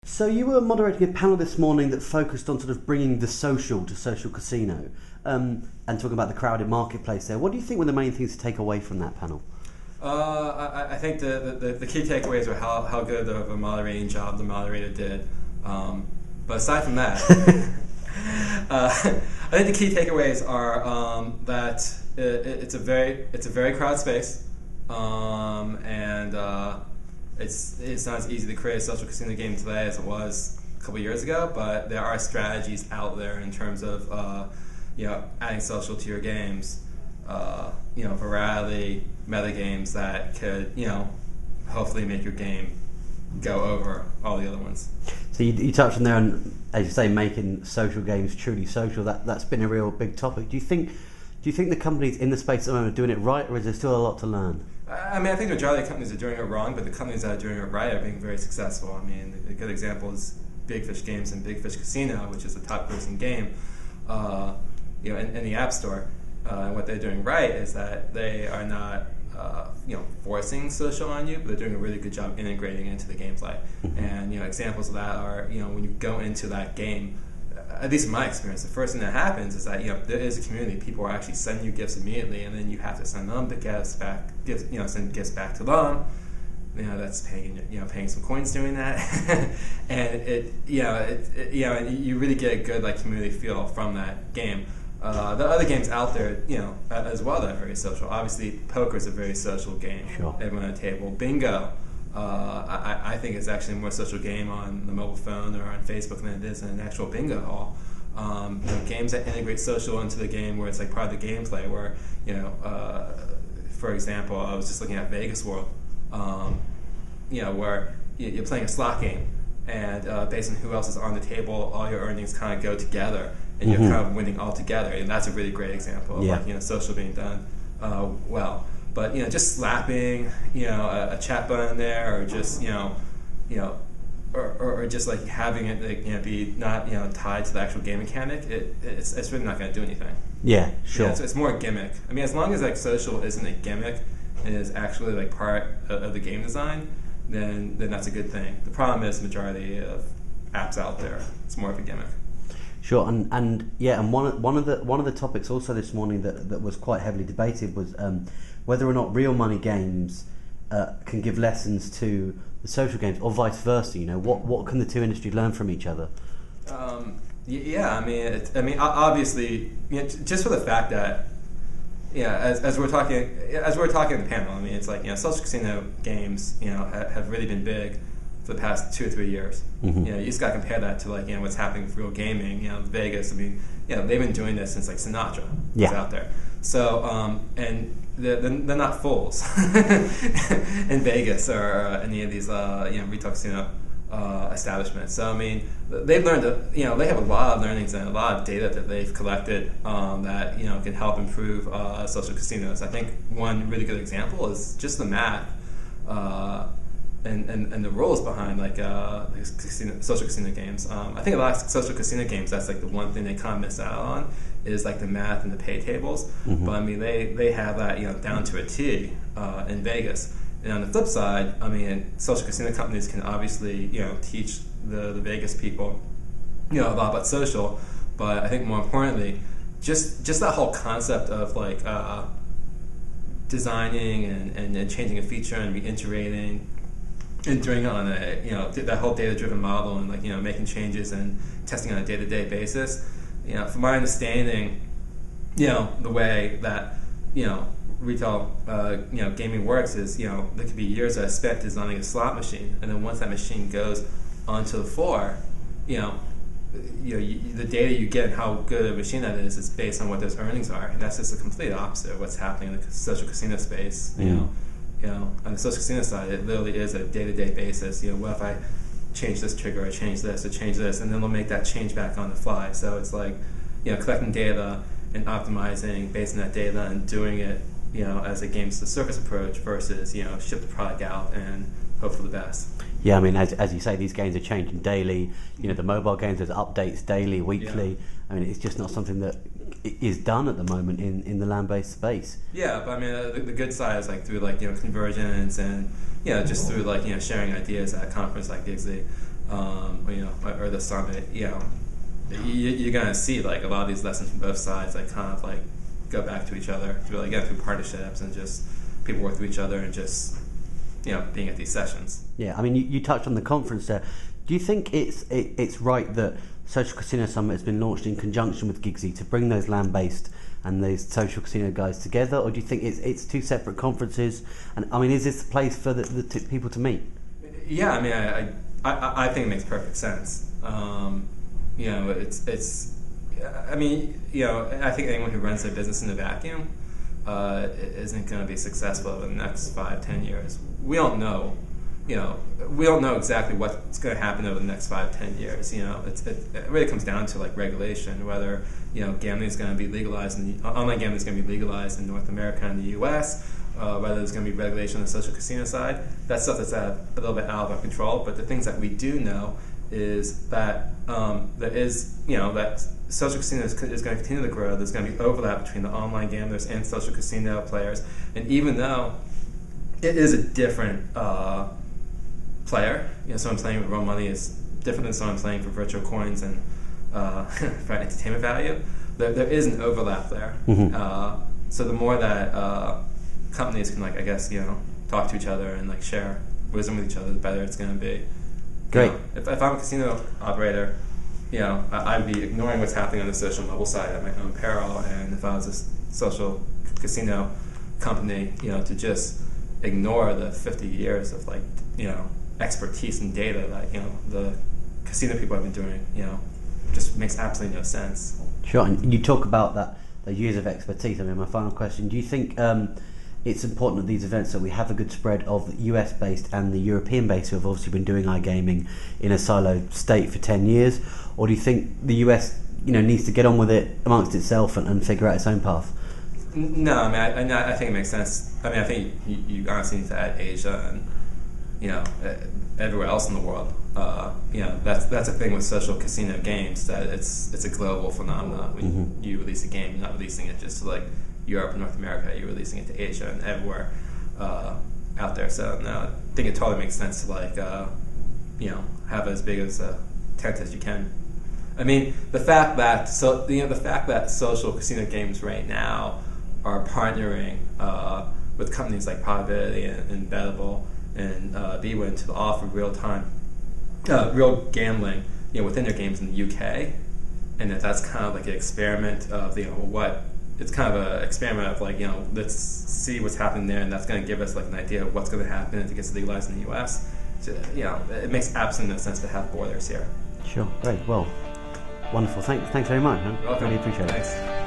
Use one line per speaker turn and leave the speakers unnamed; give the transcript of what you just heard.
So you were moderating a panel this morning that focused on sort of bringing the social to social casino, and talking about the crowded marketplace there. What do you think were the main things to take away from that panel?
I think the key takeaways were how good of a moderating job the moderator did. But aside from that, I think the key takeaways are that it's a very crowded space, and it's not as easy to create a social casino game today as it was a couple years ago. But there are strategies out there in terms of adding social to your games, variety, meta games that could hopefully make your game go over all the other ones.
So you touched on there, and as you say, making social games truly social. That's been a real big topic. Do you think the companies in the space at the moment are doing it right, or is there still a lot to learn?
I mean, I think the majority of companies are doing it wrong, but the companies that are doing it right are being very successful. I mean, a good example is Big Fish Games and Big Fish Casino, which is the top-grossing game, in the App Store. And what they're doing right is that they are not forcing social on you, but they're doing a really good job integrating into the gameplay.
Mm-hmm.
And examples of that are when you go into that game, at least in my experience, the first thing that happens is that there is a community. People are actually sending you gifts immediately, and then you have to send them the gifts back. Send gifts back to them. That's paying some coins doing that, and you really get a good community feel from that game. The other games out there, as well, that are very social. Obviously, poker is a very social game.
Sure.
Everyone at a table. Bingo, I think it's actually a more social game on the mobile phone or on Facebook than it is in an actual bingo hall. Games that integrate social into the game, where it's like part of the gameplay. Where for example, I was just looking at Vegas World, where you're playing a slot game, and based on who else is on the table, all your earnings kind of go together. And you're kind of winning all together, and that's a really great example of social being done well. But just slapping a chat button in there, or just or just like having it be not tied to the actual game mechanic, it's really not going to do anything.
Yeah, sure.
It's more a gimmick. I mean, as long as social isn't a gimmick and is actually part of the game design, then that's a good thing. The problem is the majority of apps out there, it's more of a gimmick.
Sure, and one of the topics also this morning that was quite heavily debated was whether or not real money games can give lessons to the social games, or vice versa. What can the two industries learn from each other?
Obviously, just for the fact that as we're talking in the panel, I mean, it's like social casino games have really been big for the past 2 or 3 years.
Mm-hmm.
You just got to compare that to what's happening with real gaming. Vegas. I mean, they've been doing this since Sinatra was out there. So and they're not fools in Vegas or any of these retail casino establishments. So I mean, they've learned they have a lot of learnings and a lot of data that they've collected that can help improve social casinos. I think one really good example is just the math. And the rules behind social casino games. I think a lot of social casino games, that's the one thing they kind of miss out on is the math and the pay tables.
Mm-hmm.
But I mean, they have that down to a T in Vegas. And on the flip side, I mean, social casino companies can obviously teach the Vegas people a lot about social. But I think more importantly, just that whole concept of designing and changing a feature and reiterating. And doing it on that whole data-driven model and making changes and testing on a day-to-day basis. From my understanding, the way that retail gaming works is there could be years that are spent designing a slot machine, and then once that machine goes onto the floor, the data you get and how good a machine that is based on what those earnings are, and that's just the complete opposite of what's happening in the social casino space. On the social casino side, it literally is a day-to-day basis. What if I change this trigger, or change this, and then they'll make that change back on the fly. So it's collecting data and optimizing based on that data and doing it, as a games to service approach versus, ship the product out and hope for the best.
Yeah, I mean, as you say, these games are changing daily. The mobile games, there's updates daily, weekly. Yeah. I mean, it's just not something that is done at the moment in the land-based space.
Yeah, but I mean, the good side is through convergence and just through sharing ideas at a conference like Gamezebo. or the summit, you're gonna see like a lot of these lessons from both sides, like kind of like go back to each other through partnerships and just people work with each other and just being at these sessions.
Yeah, I mean, you touched on the conference there. Do you think it's right that Social Casino Summit has been launched in conjunction with Gigsy to bring those land-based and those social casino guys together, or do you think it's two separate conferences? And I mean, is this the place for the people to meet?
Yeah, I mean, I think it makes perfect sense. It's. I mean, I think anyone who runs their business in a vacuum isn't going to be successful over the next 5-10 years. We don't know. We don't know exactly what's going to happen over the next 5-10 years. It really comes down to like regulation, whether gambling is going to be legalized, online gambling is going to be legalized in North America and the U.S. Whether there's going to be regulation on the social casino side. That's stuff that's a little bit out of our control. But the things that we do know is that there is that social casino is going to continue to grow. There's going to be overlap between the online gamblers and social casino players, and even though it is a different player. Someone playing with real money is different than someone playing for virtual coins and for entertainment value. There is an overlap there.
Mm-hmm.
So the more that companies can, talk to each other and share wisdom with each other, the better it's going to be.
Great.
If I'm a casino operator, I'd be ignoring what's happening on the social mobile side at my own peril. And if I was a social casino company, to just ignore the 50 years of expertise and data that the casino people have been doing, just makes absolutely no sense.
Sure, and you talk about that, the years of expertise. I mean, my final question: do you think it's important at these events that we have a good spread of US-based and the European-based who have obviously been doing iGaming in a siloed state for 10 years, or do you think the US, needs to get on with it amongst itself and figure out its own path?
No, I mean, I think it makes sense. I mean, I think you honestly need to add Asia and everywhere else in the world. That's a thing with social casino games, that it's a global phenomenon. When you release a game, you're not releasing it just to Europe and North America. You're releasing it to Asia and everywhere out there. So no, I think it totally makes sense to have as big as a tent as you can. I mean, the fact that social casino games right now are partnering with companies like Probability and Bettable and bwin to offer real gambling, within their games in the UK, and that's kind of an experiment of it's kind of an experiment of let's see what's happening there, and that's going to give us an idea of what's going to happen if it gets legalized in the US. So, it makes absolutely no sense to have borders here.
Sure, great, well, wonderful. Thanks very much, man.
You're welcome.
Really appreciate it.
Thanks.